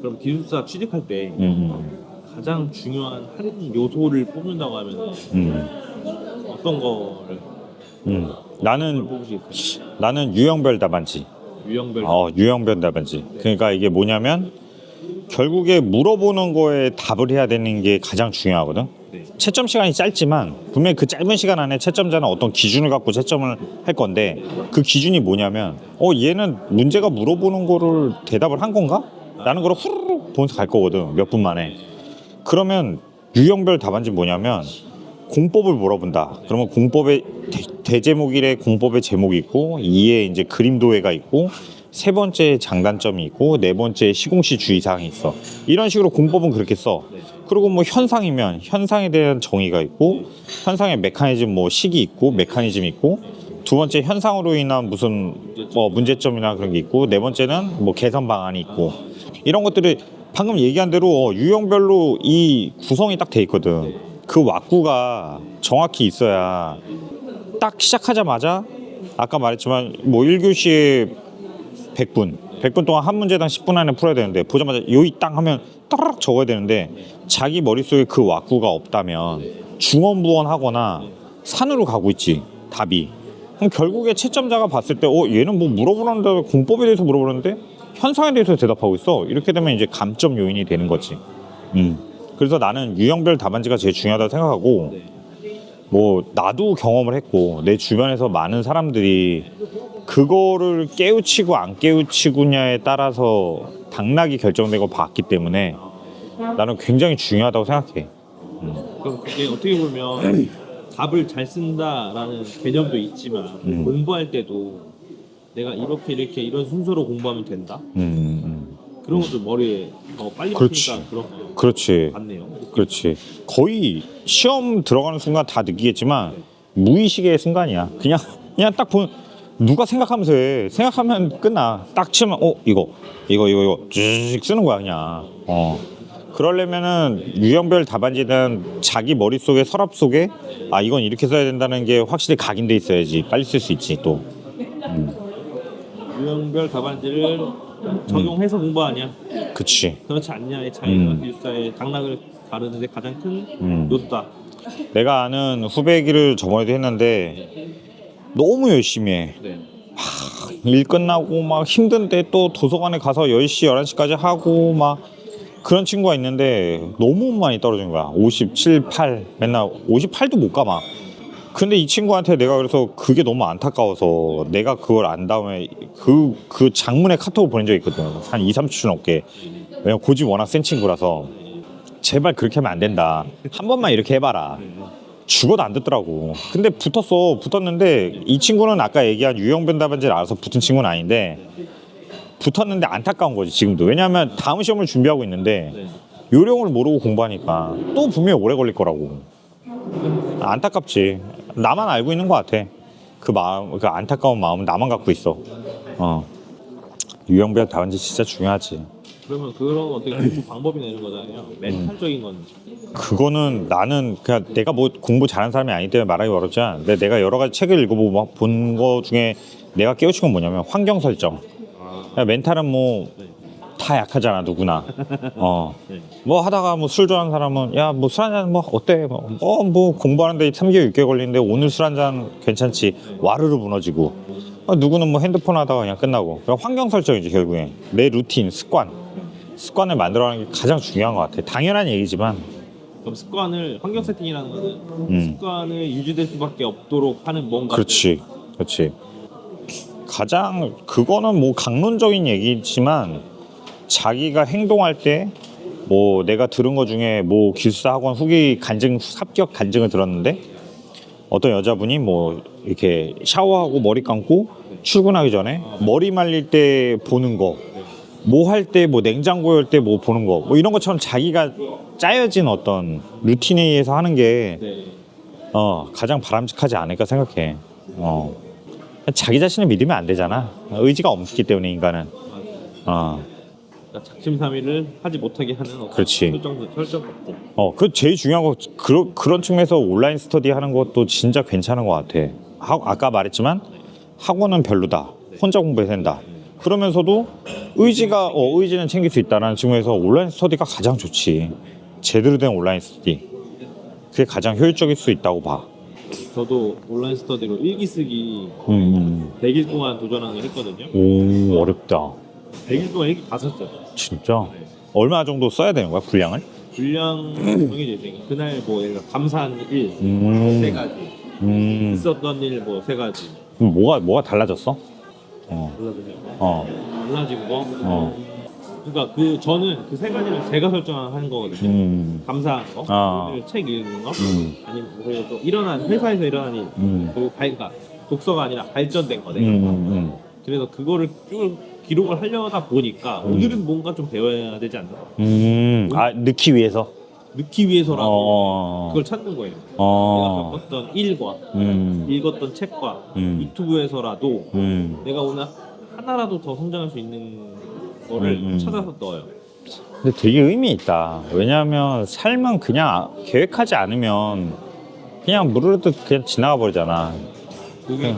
그럼 기숙사 취직할 때 가장 중요한 할인 요소를 뽑는다고 하면 어떤 거를 나는 뽑으시겠어요? 나는 유형별 답안지. 유형별. 유형별 답안지. 그러니까 이게 뭐냐면 결국에 물어보는 거에 답을 해야 되는 게 가장 중요하거든. 네. 채점 시간이 짧지만 분명히 그 짧은 시간 안에 채점자는 어떤 기준을 갖고 채점을 할 건데 그 기준이 뭐냐면 얘는 문제가 물어보는 거를 대답을 한 건가? 라는 걸 후루룩 보면서 갈 거거든. 몇 분 만에. 그러면 유형별 답안지 뭐냐면 공법을 물어본다. 그러면 공법의 대제목이래 공법의 제목이 있고 2에 이제 그림도해가 있고 세 번째 장단점이 있고 네 번째 시공시 주의사항이 있어. 이런 식으로 공법은 그렇게 써. 그리고 뭐 현상이면 현상에 대한 정의가 있고 현상의 메커니즘 뭐 식이 있고 메커니즘이 있고 두 번째 현상으로 인한 무슨 문제점이나 그런 게 있고 네 번째는 뭐 개선 방안이 있고 이런 것들이 방금 얘기한 대로 유형별로 이 구성이 딱 돼 있거든. 그 왁구가 정확히 있어야 딱 시작하자마자 아까 말했지만 뭐 1교시에 100분 동안 한 문제당 10분 안에 풀어야 되는데 보자마자 요이 땅 하면 따라락 적어야 되는데 자기 머릿속에 그 왁구가 없다면 중언부언 하거나 산으로 가고 있지 답이. 그럼 결국에 채점자가 봤을 때 얘는 뭐 물어보는데 공법에 대해서 물어보는데 현상에 대해서 대답하고 있어. 이렇게 되면 이제 감점 요인이 되는 거지. 그래서 나는 유형별 답안지가 제일 중요하다고 생각하고 뭐 나도 경험을 했고 내 주변에서 많은 사람들이 그거를 깨우치고 안 깨우치고냐에 따라서 당락이 결정되고 봤기 때문에 나는 굉장히 중요하다고 생각해. 그럼 그게 어떻게 보면 답을 잘 쓴다라는 개념도 있지만 공부할 때도 내가 이렇게 이런 순서로 공부하면 된다. 그런 것도 머리에 더 빨리 그렇지. 박히니까 그런 그렇지. 같네요. 그렇지. 거의 시험 들어가는 순간 다 느끼겠지만 무의식의 순간이야. 그냥 딱 보면 누가 생각하면서 해. 생각하면 끝나. 딱 치면 이거 쭉 쓰는 거야 그냥. 그러려면은 유형별 답안지는 자기 머릿속에 서랍 속에 이건 이렇게 써야 된다는 게 확실히 각인돼 있어야지 빨리 쓸 수 있지 또. 유형별 답안지를 적용해서 공부하냐, 그치. 그렇지 않냐의 차이가 기숙사의 당락을 가르는데 가장 큰 요소다. 내가 아는 후배기를 저번에도 했는데 너무 열심히 해. 네. 일 끝나고 막 힘든데 또 도서관에 가서 10시, 11시까지 하고 막 그런 친구가 있는데 너무 많이 떨어진 거야. 57, 8 맨날 58도 못 가 막. 근데 이 친구한테 내가 그래서 그게 너무 안타까워서 내가 그걸 안 다음에 그 장문의 카톡을 보낸 적이 있거든. 한 2, 30초 넘게. 왜냐면 고집 워낙 센 친구라서 제발 그렇게 하면 안 된다. 한 번만 이렇게 해봐라. 죽어도 안 듣더라고. 근데 붙었는데 이 친구는 아까 얘기한 유형변 답안지를 알아서 붙은 친구는 아닌데 붙었는데 안타까운 거지 지금도. 왜냐하면 다음 시험을 준비하고 있는데 요령을 모르고 공부하니까 또 분명히 오래 걸릴 거라고. 안타깝지. 나만 알고 있는 것 같아. 그 마음, 그 안타까운 마음은 나만 갖고 있어. 유형변 답안지 진짜 중요하지. 그러면 그런 어떻게 공부 방법이나 이런 거잖아요. 멘탈적인 건 그거는 나는 그냥 내가 뭐 공부 잘하는 사람이 아니기 때문에 말하기 어렵지만 근데 내가 여러 가지 책을 읽어보고 본 거 중에 내가 깨우친 건 뭐냐면 환경 설정. 멘탈은 뭐 다 약하잖아 누구나. 뭐 하다가 뭐 술 좋아하는 사람은 야 뭐 술 한잔 뭐 어때 뭐 공부하는데 3개월 6개월 걸리는데 오늘 술 한잔 괜찮지. 와르르 무너지고. 누구는 뭐 핸드폰 하다가 그냥 끝나고. 그러니까 환경 설정이지 결국에. 내 루틴 습관을 만들어가는 게 가장 중요한 것 같아. 당연한 얘기지만. 그럼 습관을 환경 세팅이라는 거는 습관을 유지될 수밖에 없도록 하는 뭔가. 그렇지. 가장 그거는 뭐 강론적인 얘기지만 자기가 행동할 때 뭐 내가 들은 거 중에 뭐 기숙사 학원 후기 합격 간증을 들었는데 어떤 여자분이 뭐 이렇게 샤워하고 머리 감고 출근하기 전에 머리 말릴 때 보는 거, 뭐 할 때 뭐 냉장고 열 때 뭐 보는 거, 뭐 이런 것처럼 자기가 짜여진 어떤 루틴에 의해서 하는 게 가장 바람직하지 않을까 생각해. 자기 자신을 믿으면 안 되잖아. 의지가 없기 때문에 인간은. 작심삼일을 하지 못하게 하는 어떤 그렇지. 설정 같은. 그 제일 중요한 거 그런 측면에서 온라인 스터디 하는 것도 진짜 괜찮은 것 같아. 아까 말했지만 학원은 별로다. 혼자 공부해야 된다. 그러면서도 의지는 챙길 수 있다는 측면에서 온라인 스터디가 가장 좋지. 제대로 된 온라인 스터디. 그게 가장 효율적일 수 있다고 봐. 저도 온라인 스터디로 일기 쓰기 음. 100일 동안 도전하는 걸 했거든요. 오, 어렵다. 100일 동안 일기 다 썼어요. 진짜? 네. 얼마 정도 써야 되는 거야, 분량을? 분량 정해져 있으니까 그날 뭐 예를 들어 감사한 일 음. 3가지, 있었던 일 뭐 3가지. 그럼 뭐가 달라졌어? 달라지고 달라진 거. 어. 그러니까 저는 그 3가지는 제가 설정한 거거든요. 감사한 거, 아. 오늘 책 읽는 거, 아니면 그리고 또 회사에서 일어난 일, 그리고 그러니까 독서가 아니라 발전된 거 내가. 그래서 그거를 쭉 기록을 하려다 보니까 오늘은 뭔가 좀 배워야 되지 않나? 아, 넣기 위해서? 넣기 위해서라도 그걸 찾는 거예요. 내가 겪었던 일과 읽었던 책과 유튜브에서라도 내가 오늘 하나라도 더 성장할 수 있는 거를 찾아서 넣어요. 근데 되게 의미 있다. 왜냐하면 삶은 그냥 계획하지 않으면 그냥 무르르듯 그냥 지나가 버리잖아. 그게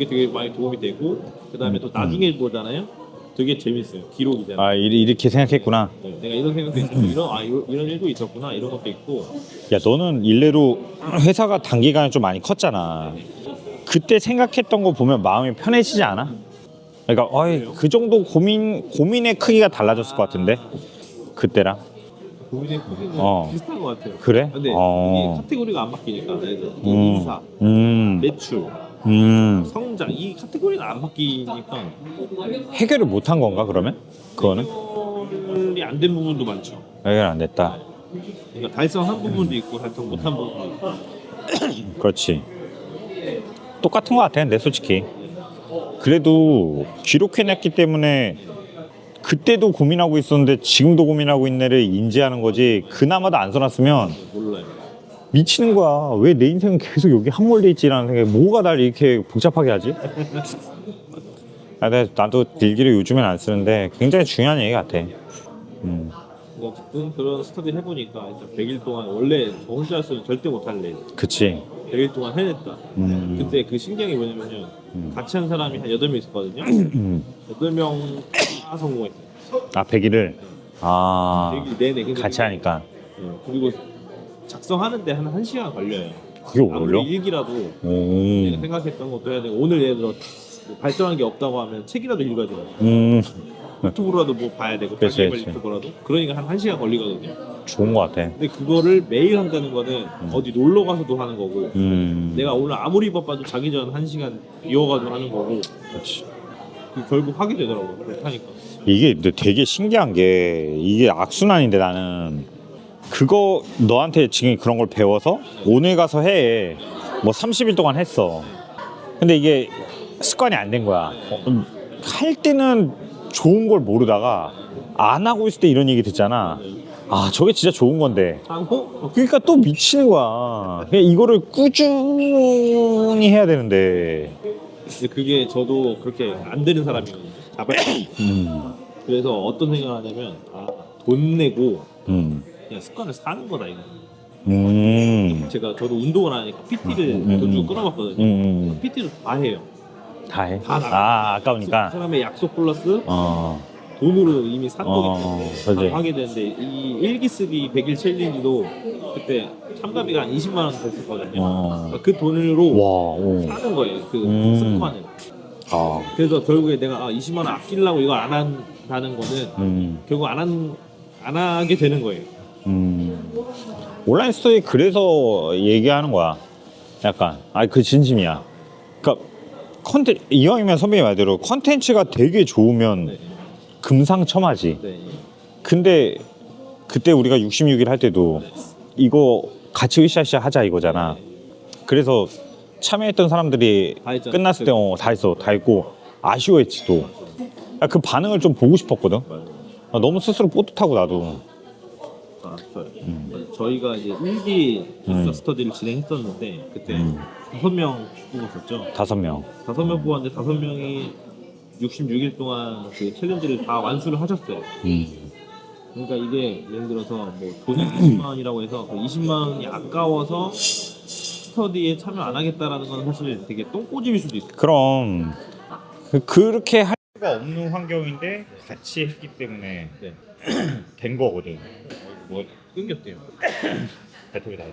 되게 많이 도움이 되고 그 다음에 또 나중에 보잖아요. 되게 재밌어요. 기록이잖아요. 아, 이렇게 생각했구나. 네, 내가 이런 생각도 있었고 이런 일도 있었구나 이런 것도 있고. 야, 너는 일례로 회사가 단기간에 좀 많이 컸잖아. 그때 생각했던 거 보면 마음이 편해지지 않아? 그러니까 그 정도 고민의 크기가 달라졌을 것 같은데 그때랑. 고민의 크기는 비슷한 것 같아요. 그래? 근데 이게 카테고리가 안 바뀌니까 예를 들어 인사, 매출, 성장 이 카테고리가 안 바뀌니까 해결을 못한 건가 그러면? 그거는? 해결이 안 된 부분도 많죠. 해결 안 됐다. 그러니까 달성한 부분도 있고 달성 못한 부분도 있고. 그렇지. 똑같은 것 같아, 근데 솔직히. 그래도 기록해냈기 때문에 그때도 고민하고 있었는데 지금도 고민하고 있네를 인지하는 거지. 그나마도 안 써놨으면 몰라요. 미치는 거야. 왜 내 인생은 계속 여기 함몰돼 있지라는 생각에 뭐가 날 이렇게 복잡하게 하지? 나도 일기를 요즘엔 안 쓰는데 굉장히 중요한 얘기 같아. 어쨌든 그런 스터디 해보니까 일단 100일 동안 원래 저 혼자였으면 절대 못할 일 그치. 100일 동안 해냈다. 그때 그 신기한 게 뭐냐면요. 같이 한 사람이 한 8명 있었거든요. 8명 다 성공했어요. 아, 100일을? 아, 100일 내내. 근데 같이 하니까. 그리고 작성하는데 한 1시간 걸려요. 그게 어려워? 아무리 일기라도 내가 생각했던 것도 해야 되고 오늘 예를 들어 발전한 게 없다고 하면 책이라도 읽어야 돼요. 유튜브라도 뭐 봐야 되고 그치. 유튜브라도 그러니까 한 1시간 걸리거든요. 좋은 것 같아. 근데 그거를 매일 한다는 거는 어디 놀러 가서도 하는 거고 내가 오늘 아무리 바빠도 자기 전 1시간 비워가지고 하는 거고 그렇지. 결국 하게 되더라고요. 그렇게 하니까. 이게 근데 되게 신기한 게 이게 악순환인데 나는 그거 너한테 지금 그런 걸 배워서 오늘 가서 해. 뭐 30일 동안 했어. 근데 이게 습관이 안 된 거야. 할 때는 좋은 걸 모르다가 안 하고 있을 때 이런 얘기 듣잖아. 아, 저게 진짜 좋은 건데. 하고 그러니까 또 미치는 거야. 그냥 이거를 꾸준히 해야 되는데. 근데 그게 저도 그렇게 안 되는 사람이거든요. 그래서 어떤 생각을 하냐면 돈 내고 그냥 습관을 사는 거다 이거. 저도 운동을 하니까 PT를 돈 주고 끊어봤거든요. PT를 다 해요. 다 해? 다 나가. 아, 아까우니까. 그 사람의 약속 플러스 돈으로 이미 산 거기 때문에 하게 되는데 이 일기 쓰기 100일 챌린지도 그때 참가비가 한 20만 원 됐었거든요. 그러니까 그 돈으로 사는 거예요. 그 습관을. 그래서 결국에 내가 20만 원 아끼려고 이걸 안 한다는 거는 결국 안 하게 되는 거예요. 온라인 스토리 그래서 얘기하는 거야. 약간 그 진심이야. 그러니까 이왕이면 선배님 말대로 컨텐츠가 되게 좋으면 금상첨화지. 근데 그때 우리가 66일 할 때도 이거 같이 으쌰으쌰 하자 이거잖아. 그래서 참여했던 사람들이 끝났을 때 다 했고 아쉬워했지 또. 그 반응을 좀 보고 싶었거든. 너무 스스로 뿌듯하고 나도. 저희가 이제 일기 스터디를 진행했었는데 그때 5명 뽑았었죠. 5명. 5명 뽑았는데 5명이 66일 동안 그 챌린지를 다 완수를 하셨어요. 그러니까 이게 예를 들어서 뭐 돈이 20만 원이라고 해서 그 20만 원이 아까워서 스터디에 참여 안 하겠다라는 건 사실 되게 똥꼬집일 수도 있어요. 그럼 그렇게 수가 없는 환경인데 같이 했기 때문에 네. 된 거거든. 뭐 끊겼대요. 대통이 다